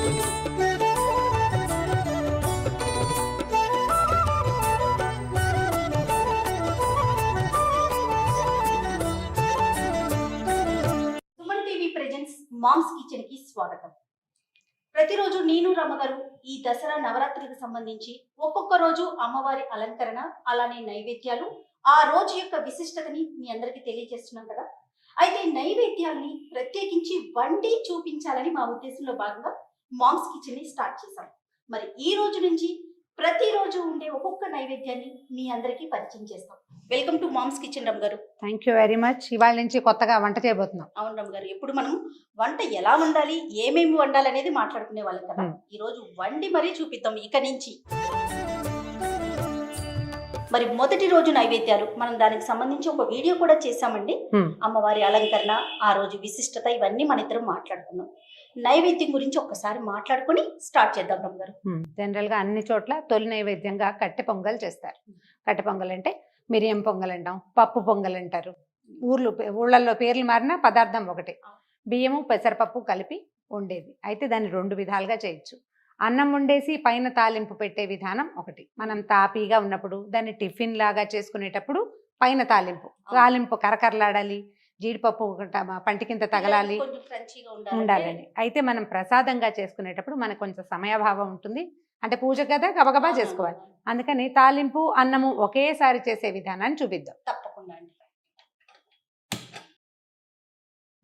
Suman TV presents mom's kitchen కి స్వాగతం. ప్రతిరోజు నేను రమ్మగారు ఈ దసరా నవరాత్రికి సంబంధించి ఒక్కొక్క రోజు అమ్మవారి అలంకరణ, అలానే నైవేద్యాలు, ఆ రోజు యొక్క విశిష్టతని మీ అందరికీ తెలియజేస్తున్నాం కదా. అయితే నైవేద్యాల్ని ప్రత్యేకించి వండి చూపించాలని మా ఉద్దేశంలో భాగంగా మామ్స్ కిచెన్ ని స్టార్ట్ చేశాం. మరి ఈ రోజు నుంచి ప్రతిరోజు ఉండే ఒక్కొక్క నైవేద్యాన్ని మీ అందరికీ పరిచయం చేస్తాం. వెల్కమ్ టు మామ్స్ కిచెన్ రమ్ గారు. Thank you very much. ఇవాళ నుంచి కొత్తగా వంట చేయబోతున్నాం. అవును రమ్ గారు, ఎప్పుడు మనం వంట ఎలా వండాలి, ఏమేమి వండాలి అనేది మాట్లాడుకునే వాళ్ళం కదా. ఈ రోజు వండి మరీ చూపిద్దాం ఇక నుంచి. మరి మొదటి రోజు నైవేద్యాలు, మనం దానికి సంబంధించి ఒక వీడియో కూడా చేసామండి. అమ్మవారి అలంకరణ, ఆ రోజు విశిష్టత, ఇవన్నీ మన ఇద్దరం మాట్లాడుకున్నాం. నైవేద్యం గురించి ఒక్కసారి మాట్లాడుకుని స్టార్ట్ చేద్దాం రమ్ గారు. జనరల్ గా అన్ని చోట్ల తొలి నైవేద్యంగా కట్టె పొంగల్ చేస్తారు. కట్టె పొంగల్ అంటే మిరియం పొంగల్ అంటాం, పప్పు పొంగల్ అంటారు. ఊళ్ళల్లో పేర్లు మారిన పదార్థం ఒకటి. బియ్యము పెసరపప్పు కలిపి వండేది. అయితే దాన్ని రెండు విధాలుగా చేయొచ్చు. అన్నం వండేసి పైన తాలింపు పెట్టే విధానం ఒకటి. మనం తాపీగా ఉన్నప్పుడు దాన్ని టిఫిన్ లాగా చేసుకునేటప్పుడు పైన తాలింపు కరకరలాడాలి, జీడిపప్పు పంటి కింద తగలాలి, ఉండాలని. అయితే మనం ప్రసాదంగా చేసుకునేటప్పుడు మనకు కొంచెం సమయాభావం ఉంటుంది. అంటే పూజ కదా, గబగబా చేసుకోవాలి. అందుకని తాలింపు అన్నము ఒకేసారి చేసే విధానాన్ని చూపిద్దాం. తప్పకుండా అండి.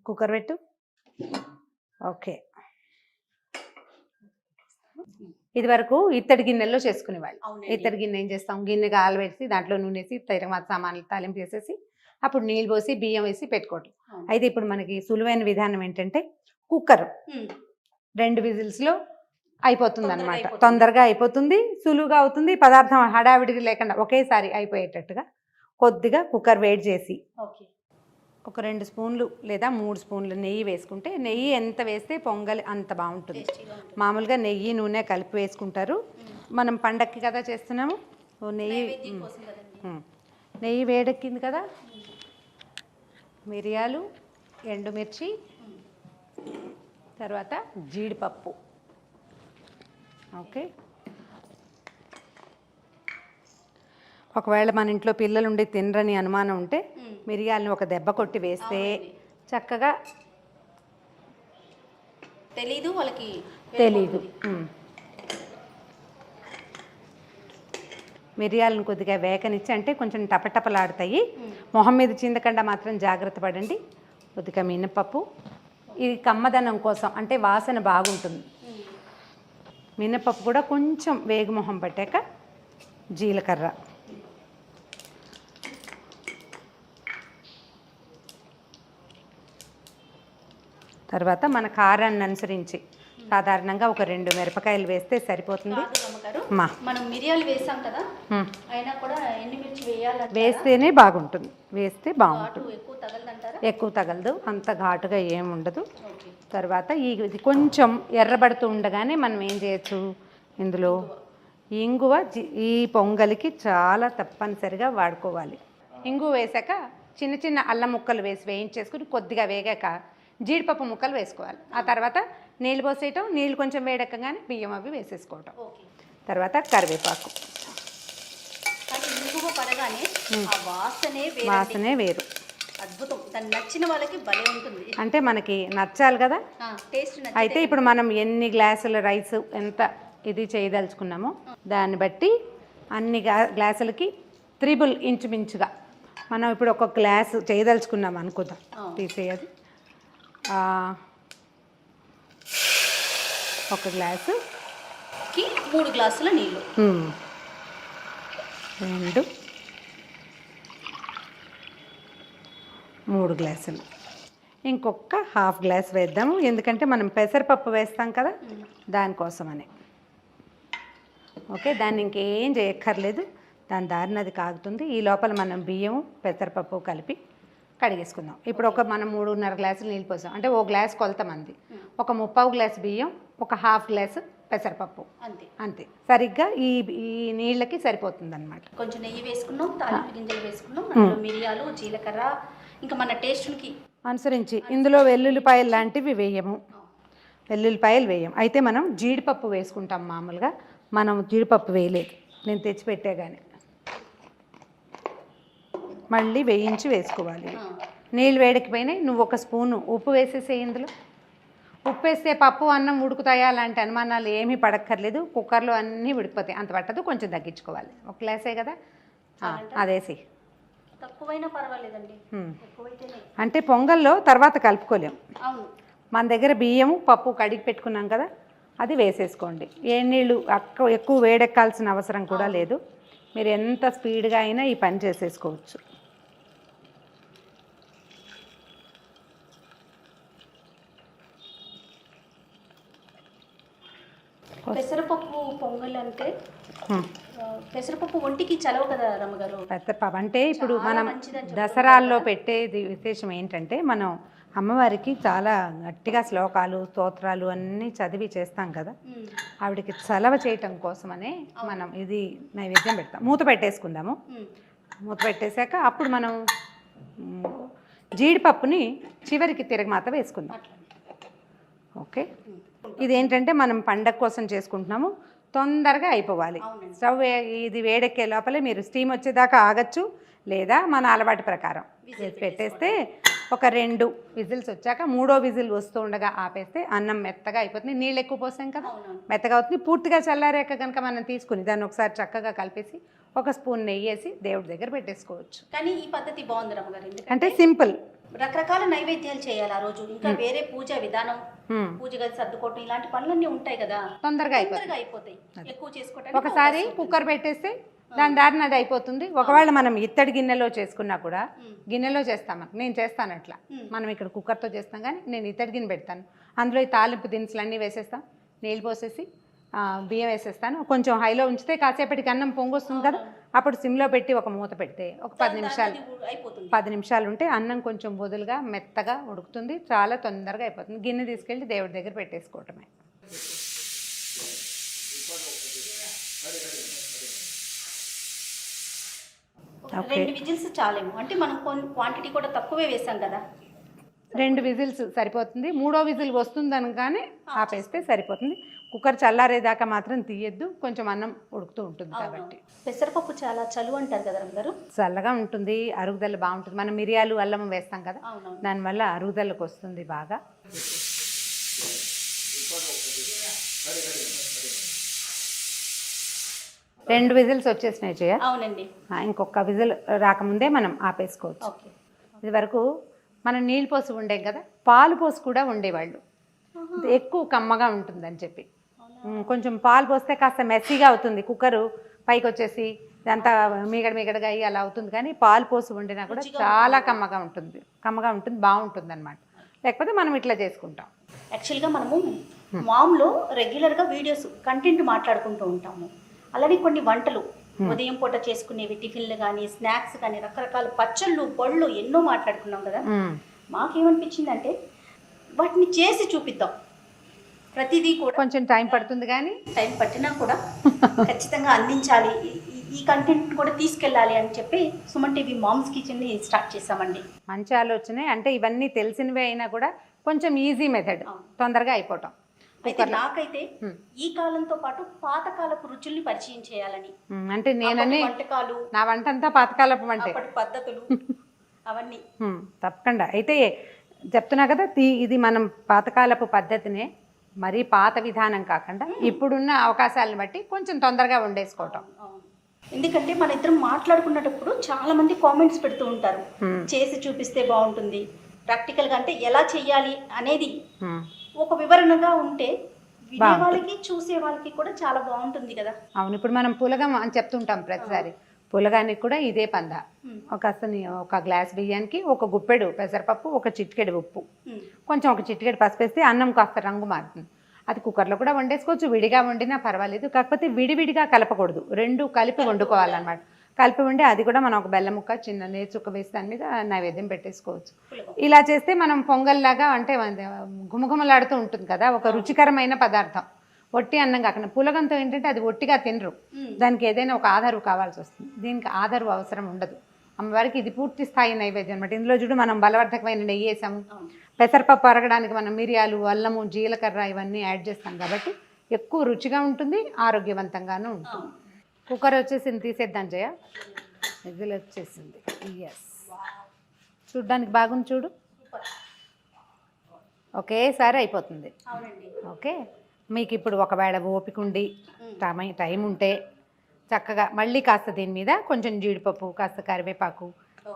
కుక్కర్ పెట్టు. ఓకే. ఇది వరకు ఇత్తడి గిన్నెల్లో చేసుకునేవాళ్ళు. ఇత్తడి గిన్నె ఏం చేస్తాం, గిన్నె కాలబెట్టి దాంట్లో నూనె వేసి తగిన సామాన్లు తాలింపు వేసేసి అప్పుడు నీళ్ళు పోసి బియ్యం వేసి పెట్టుకోవటం. అయితే ఇప్పుడు మనకి సులువైన విధానం ఏంటంటే కుక్కర్ 2 విజిల్స్లో అయిపోతుంది అనమాట. తొందరగా అయిపోతుంది, సులువుగా అవుతుంది. పదార్థం హడావిడి లేకుండా ఒకేసారి అయిపోయేటట్టుగా కొద్దిగా కుక్కర్ వేడి చేసి ఒక 2 స్పూన్లు లేదా 3 స్పూన్లు నెయ్యి వేసుకుంటే, నెయ్యి ఎంత వేస్తే పొంగలి అంత బాగుంటుంది. మామూలుగా నెయ్యి నూనె కలిపి వేసుకుంటారు. మనం పండక్కి కదా చేస్తున్నాము. నెయ్యి వేడెక్కింది కదా, మిరియాలు, ఎండుమిర్చి, తర్వాత జీడిపప్పు. ఓకే. ఒకవేళ మన ఇంట్లో పిల్లలు ఉండి తినరని అనుమానం ఉంటే మిరియాలను ఒక దెబ్బ కొట్టి వేస్తే చక్కగా తెలీదు వాళ్ళకి. మిరియాలను కొద్దిగా వేకనిచ్చి, అంటే కొంచెం టపటపలాడుతాయి. మొహం మీద చిందకుండా మాత్రం జాగ్రత్త పడండి. కొద్దిగా మినపప్పు, ఇది కమ్మదనం కోసం, అంటే వాసన బాగుంటుంది. మినపప్పు కూడా కొంచెం వేగుమొహం పట్టాక జీలకర్ర, తర్వాత మన కారాన్ని అనుసరించి సాధారణంగా ఒక 2 మిరపకాయలు వేస్తే సరిపోతుంది. మనం మిరియాలు వేసాం కదా, అయినా కూడా ఎండుమిర్చి వేస్తేనే బాగుంటుంది. వేస్తే బాగుంటుంది. ఎక్కువ తగలదు, అంత ఘాటుగా ఏముండదు. తర్వాత ఇది కొంచెం ఎర్రబడుతూ ఉండగానే మనం ఏం చేయొచ్చు, ఇందులో ఇంగువ ఈ పొంగలికి చాలా తప్పనిసరిగా వాడుకోవాలి. ఇంగువ వేసాక చిన్న చిన్న అల్లం ముక్కలు వేసి వేయించేసుకుని కొద్దిగా వేగాక జీడిపప్పు ముక్కలు వేసుకోవాలి. ఆ తర్వాత నీళ్ళు పోసేయటం, నీళ్ళు కొంచెం వేడెక్కగానే బియ్యం అవి వేసేసుకోవటం. తర్వాత కరివేపాకు. వాసనే వేరు, అద్భుతం. నచ్చిన వాళ్ళకి భలే ఉంటుంది. అంటే మనకి నచ్చాలి కదా టేస్ట్. అయితే ఇప్పుడు మనం ఎన్ని గ్లాసుల రైస్ ఎంత ఇది చేయదలుచుకున్నామో దాన్ని బట్టి అన్ని గ్లాసులకి 3 ఇంచుమించుగా మనం ఇప్పుడు ఒక గ్లాసు చేయదలుచుకున్నాం అనుకుందాం. తీసేయాలి. ఒక గ్లాసుకి 3 గ్లాసుల నీళ్ళు, 2 3 గ్లాసులు. ఇంకొక ½ గ్లాస్ వేద్దాము, ఎందుకంటే మనం పెసరపప్పు వేస్తాం కదా దానికోసమని. ఓకే. దాన్ని ఇంకేం చేయక్కర్లేదు, దాని దారిన అది కాగుతుంది. ఈ లోపల మనం బియ్యం పెసరపప్పు కలిపి కడిగేసుకుందాం. ఇప్పుడు మనం 3.5 గ్లాసులు నీళ్ళు పోసాం అంటే ఓ గ్లాస్ కొలత మంది, ఒక 3/4 గ్లాస్ బియ్యం, ఒక ½ గ్లాసు పెసరపప్పు, అంతే. సరిగ్గా ఈ నీళ్ళకి సరిపోతుంది అనమాట. కొంచెం నెయ్యి వేసుకున్నాం, తాలింపు గింజలు వేసుకున్నాం, మిరియాలు, జీలకర్ర, ఇంకా మన టేస్ట్కి అనుసరించి ఇందులో వెల్లుల్లిపాయలు లాంటివి వేయము. వెల్లుల్లిపాయలు వేయం. అయితే మనం జీడిపప్పు వేసుకుంటాం మామూలుగా, మనం జీడిపప్పు వేయలేదు, నేను తెచ్చిపెట్టే కానీ. మళ్ళీ వేయించి వేసుకోవాలి. నీళ్ళు వేడెక్కిపోయినాయి, నువ్వు ఒక స్పూను ఉప్పు వేసేసే. ఇందులో ఉప్పు వేస్తే పప్పు అన్నం ఉడుకుతాయా అలాంటి అనుమానాలు ఏమీ పడక్కర్లేదు. కుక్కర్లో అన్నీ ఉడికిపోతాయి, అంత పట్టదు, కొంచెం తగ్గించుకోవాలి. ఒక గ్లాసే కదా, అదేసి. తక్కువైనా పర్వాలేదండి, ఎక్కువైతేనే. అంటే పొంగల్లో తర్వాత కలుపుకోలేము. అవును. మన దగ్గర బియ్యము పప్పు కడిగి పెట్టుకున్నాం కదా, అది వేసేసుకోండి. ఏ నీళ్ళు ఎక్కువ వేడెక్కాల్సిన అవసరం కూడా లేదు. మీరు ఎంత స్పీడ్గా అయినా ఈ పని చేసేసుకోవచ్చు. పెసరపప్పు పొంగల్ అంటే పెసరపప్పు ఒంటికి చలవ కదా రమ్మగారు. పెసరపప్పు అంటే ఇప్పుడు చాలా మనం మంచిదని చెప్తున్నారు దసరాల్లో కదా. పెట్టేది విశేషం ఏంటంటే, మనం అమ్మవారికి చాలా గట్టిగా శ్లోకాలు స్తోత్రాలు అన్నీ చదివి చేస్తాం కదా, ఆవిడకి చలవ చేయటం కోసమనే మనం ఇది నైవేద్యం పెడతాం. మూత పెట్టేసుకుందాము. మూత పెట్టేశాక అప్పుడు మనం జీడిపప్పుని చివరికి తిరగమాత వేసుకుందాం. ఓకే, ఇదేంటంటే మనం పండగ కోసం చేసుకుంటున్నాము, తొందరగా అయిపోవాలి. స్టవ్ ఇది వేడెక్కే లోపలే మీరు స్టీమ్ వచ్చేదాకా ఆగచ్చు, లేదా మన అలవాటు ప్రకారం పెట్టేస్తే ఒక 2 విజిల్స్ వచ్చాక 3వ విజిల్ వస్తూ ఉండగా ఆపేస్తే అన్నం మెత్తగా అయిపోతుంది. నీళ్ళు ఎక్కువ పోసాం కదా, మెత్తగా అవుతుంది. పూర్తిగా చల్లారాక కనుక మనం తీసుకుని దాన్ని ఒకసారి చక్కగా కలిపేసి ఒక స్పూన్ నెయ్యి వేసి దేవుడి దగ్గర పెట్టేసుకోవచ్చు. కానీ ఈ పద్ధతి బాగుంది రమ్మగారు, అంటే సింపుల్. రకరకాల నైవేద్యాలు చేయాలి ఆ రోజు, ఇంకా వేరే పూజ విధానం, పూజ గది సర్దుకోవటం, ఇలాంటి పనులన్నీ ఉంటాయి కదా, తొందరగా అయిపోతాయి. ఎక్కువ చేసుకోవడానికి ఒకసారి కుక్కర్ పెట్టేస్తే దాని దారిన అది అయిపోతుంది. ఒకవేళ మనం ఇత్తడి గిన్నెలో చేసుకున్నా కూడా, గిన్నెలో చేస్తాం, నేను చేస్తాను అట్లా. మనం ఇక్కడ కుక్కర్తో చేస్తాం, కానీ నేను ఇత్తడి గిన్నె పెడతాను. అందులో ఈ తాలింపు దినుసులు అన్నీ వేసేస్తాం, నీళ్ళు పోసేసి బియ్యం వేసేస్తాను. కొంచెం హైలో ఉంచితే కాసేపటికి అన్నం పొంగొస్తుంది కదా, అప్పుడు సిమ్లో పెట్టి ఒక మూత పెడితే ఒక 10 నిమిషాలు ఉంటే అన్నం కొంచెం వదులుగా మెత్తగా ఉడుకుతుంది, చాలా తొందరగా అయిపోతుంది. గిన్నె తీసుకెళ్ళి దేవుడి దగ్గర పెట్టేసుకోవటమే. ఓకే, 2 విజిల్స్ చాలేమో, అంటే మనం క్వాంటిటీ కూడా తక్కువే వేసాం కదా. 2 విజిల్స్ సరిపోతుంది. 3వ విజిల్ వస్తుంది అనగానే ఆపేస్తే సరిపోతుంది. కుక్కర్ చల్లారేదాకా మాత్రం తీయద్దు, కొంచెం అన్నం ఉడుకుతూ ఉంటుంది కాబట్టి. పెసరపప్పు చాలా చలువ అంటారు కదా రమ్మగారు. చల్లగా ఉంటుంది, అరుగుదల బాగుంటుంది. మనం మిరియాలు అల్లం వేస్తాం కదా, దానివల్ల అరుగుదలకు వస్తుంది బాగా. రెండు విజిల్స్ వచ్చేసినాయి చేయ. అవునండి. ఇంకొక విజిల్ రాకముందే మనం ఆపేసుకోవచ్చు. ఇది వరకు మనం నీళ్ళు పోసి ఉండేం కదా, పాలు పోసి కూడా ఉండేవాళ్ళు, ఎక్కువ కమ్మగా ఉంటుందని చెప్పి. కొంచెం పాలు పోస్తే కాస్త మెస్సీగా అవుతుంది, కుక్కరు పైకి వచ్చేసి అంతా మీగడగా అయ్యి అలా అవుతుంది. కానీ పాలు పోసి వండినా కూడా చాలా కమ్మగా ఉంటుంది, బాగుంటుంది అనమాట. లేకపోతే మనం ఇట్లా చేసుకుంటాం. యాక్చువల్గా మనము మామ్లో రెగ్యులర్గా వీడియోస్ కంటెంట్ మాట్లాడుకుంటూ ఉంటాము. అలానే కొన్ని వంటలు ఉదయం పూట చేసుకునేవి, టిఫిన్లు కానీ స్నాక్స్ కానీ, రకరకాల పచ్చళ్ళు పళ్ళు ఎన్నో మాట్లాడుకున్నాం కదా. మాకేమనిపించిందంటే వాటిని చేసి చూపిద్దాం. ప్రతిదీ కూడా కొంచెం టైం పడుతుంది, కానీ టైం పట్టినా కూడా ఖచ్చితంగా అందించాలి, ఈ కంటెంట్ కూడా తీసుకెళ్ళాలి అని చెప్పి సుమన్ టీవీ మామ్స్ కిచెన్ని స్టార్ట్ చేసామండి. మంచి ఆలోచనే. అంటే ఇవన్నీ తెలిసినవే అయినా కూడా కొంచెం ఈజీ మెథడ్, తొందరగా అయిపోవటం. అయితే నాకైతే ఈ కాలంతో పాటు పాతకాలపు రుచుల్ని పరిచయం చేయాలని, అంటే నేనని వంటకాలు, నా వంట అంతా పాతకాలపు వంటే, పద్ధతులు అవన్నీ తప్పకుండా. అయితే చెప్తున్నా కదా, ఇది మనం పాతకాలపు పద్ధతినే, మరీ పాత విధానం కాకుండా ఇప్పుడున్న అవకాశాలను బట్టి కొంచెం తొందరగా వండేసుకోవటం. ఎందుకంటే మన ఇద్దరం మాట్లాడుకున్నప్పుడు చాలా మంది కామెంట్స్ పెడుతూ ఉంటారు, చేసి చూపిస్తే బాగుంటుంది, ప్రాక్టికల్గా అంటే ఎలా చెయ్యాలి అనేది ఒక వివరణగా ఉంటే వినే వాళ్ళకి చూసే వాళ్ళకి కూడా చాలా బాగుంటుంది కదా. అవును, ఇప్పుడు మనం పులగం అని చెప్తుంటాం ప్రతిసారి, పులగానికి కూడా ఇదే పంద. ఒక గ్లాస్ బియ్యానికి ఒక గుప్పెడు పెసరపప్పు, ఒక చిటికెడు ఉప్పు, కొంచెం ఒక చిటికెడు పసుపు వేస్తే అన్నం కాస్త రంగు మారుతుంది. అది కుక్కర్లో కూడా వండేసుకోవచ్చు, విడిగా వండినా పర్వాలేదు. కాకపోతే విడివిడిగా కలపకూడదు, రెండు కలిపి వండుకోవాలన్నమాట. కలిపి ఉండి అది కూడా మనం ఒక బెల్లం ముక్క, చిన్న నేచుక్క వేసి దాని మీద నైవేద్యం పెట్టేసుకోవచ్చు. ఇలా చేస్తే మనం పొంగల్లాగా అంటే గుమగుమలాడుతూ ఉంటుంది కదా, ఒక రుచికరమైన పదార్థం. ఒట్టి అన్నం కాకుండా పులగంతో ఏంటంటే అది ఒట్టిగా తినరు, దానికి ఏదైనా ఒక ఆధారు కావాల్సి వస్తుంది. దీనికి ఆధారు అవసరం ఉండదు. అమ్మవారికి ఇది పూర్తి స్థాయి నైవేద్యం అనమాట. ఇందులో చూడు మనం బలవర్ధకమైన నెయ్యి వేసాము, పెసరపప్పు అరగడానికి మనం మిరియాలు, అల్లము, జీలకర్ర ఇవన్నీ యాడ్ చేస్తాం కాబట్టి ఎక్కువ రుచిగా ఉంటుంది, ఆరోగ్యవంతంగానూ ఉంటుంది. కుక్కర్ వచ్చేసింది, తీసేద్దాం జయ. విజిల్ వచ్చేసింది. ఎస్, చూడ్డానికి బాగుంది చూడు. ఒకేసారి అయిపోతుంది. అవునండి. ఓకే, మీకు ఇప్పుడు ఒకవేళ ఓపిక ఉండి టైం ఉంటే చక్కగా మళ్ళీ కాస్త దీని మీద కొంచెం జీడిపప్పు, కాస్త కరివేపాకు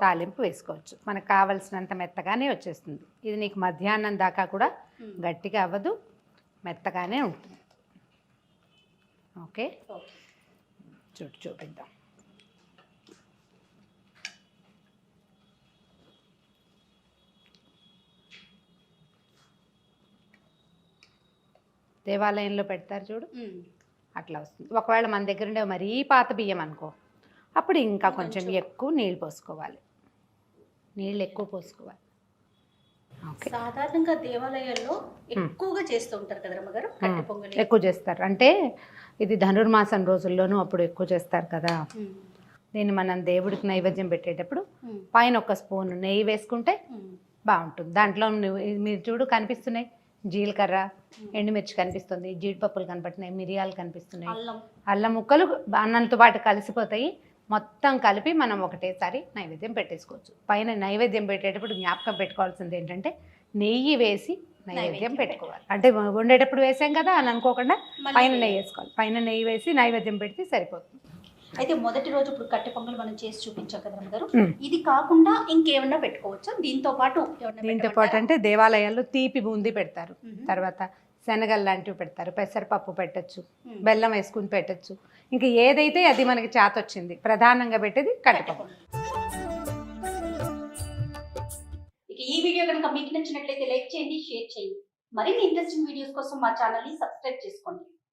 తాలింపు వేసుకోవచ్చు. మనకు కావలసినంత మెత్తగానే వచ్చేస్తుంది. ఇది నీకు మధ్యాహ్నం దాకా కూడా గట్టిగా అవ్వదు, మెత్తగానే ఉంటుంది. ఓకే, చూపిద్దాం. దేవాలయంలో పెడతారు చూడు, అట్లా వస్తుంది. ఒకవేళ మన దగ్గర ఉండే మరీ పాత బియ్యం అనుకో, అప్పుడు ఇంకా కొంచెం ఎక్కువ నీళ్ళు పోసుకోవాలి, నీళ్ళు ఎక్కువ పోసుకోవాలి. ఓకే, సాధారణంగా దేవాలయాల్లో ఎక్కువగా చేస్తూ ఉంటారు కదా రమ్మగారు కట్టె పొంగలి. ఎక్కువ చేస్తారు, అంటే ఇది ధనుర్మాసం రోజుల్లోనూ అప్పుడు ఎక్కువ చేస్తారు కదా. దీన్ని మనం దేవుడికి నైవేద్యం పెట్టేటప్పుడు పైన ఒక స్పూన్ నెయ్యి వేసుకుంటే బాగుంటుంది. దాంట్లో మీరు చూడు కనిపిస్తున్నాయి, జీలకర్ర, ఎండుమిర్చి కనిపిస్తుంది, జీడిపప్పులు కనపడుతున్నాయి, మిరియాలు కనిపిస్తున్నాయి, అల్లం ముక్కలు అన్నంతో పాటు కలిసిపోతాయి. మొత్తం కలిపి మనం ఒకటేసారి నైవేద్యం పెట్టేసుకోవచ్చు. పైన నైవేద్యం పెట్టేటప్పుడు జ్ఞాపకం పెట్టుకోవాల్సింది ఏంటంటే నెయ్యి వేసి నైవేద్యం పెట్టుకోవాలి. అంటే వండేటప్పుడు వేసాం కదా అని అనుకోకుండా పైన నెయ్యి వేసుకోవాలి. పైన నెయ్యి వేసి నైవేద్యం పెడితే సరిపోతుంది. అయితే మొదటి రోజు ఇప్పుడు కట్టె పొంగల్ మనం చేసి చూపించాం కదా రమ్మగారు, ఇది కాకుండా ఇంకేమన్నా పెట్టుకోవచ్చా దీంతో పాటు? దీంతో పాటు అంటే దేవాలయాల్లో తీపి బూందీ పెడతారు, తర్వాత శనగలు లాంటివి పెడతారు, పెసరపప్పు పెట్టచ్చు, బెల్లం వేసుకుని పెట్టచ్చు. ఇంకా ఏదైతే అది మనకి చేత వచ్చింది. ప్రధానంగా పెట్టేది కట్టె పొంగల్. ఇక ఈ వీడియో కనుక మీకు నచ్చినట్లయితే లైక్ చేయండి, షేర్ చేయండి. మరిన్ని ఇంట్రెస్టింగ్ వీడియోస్ కోసం మా ఛానల్ ని సబ్స్క్రైబ్ చేసుకోండి.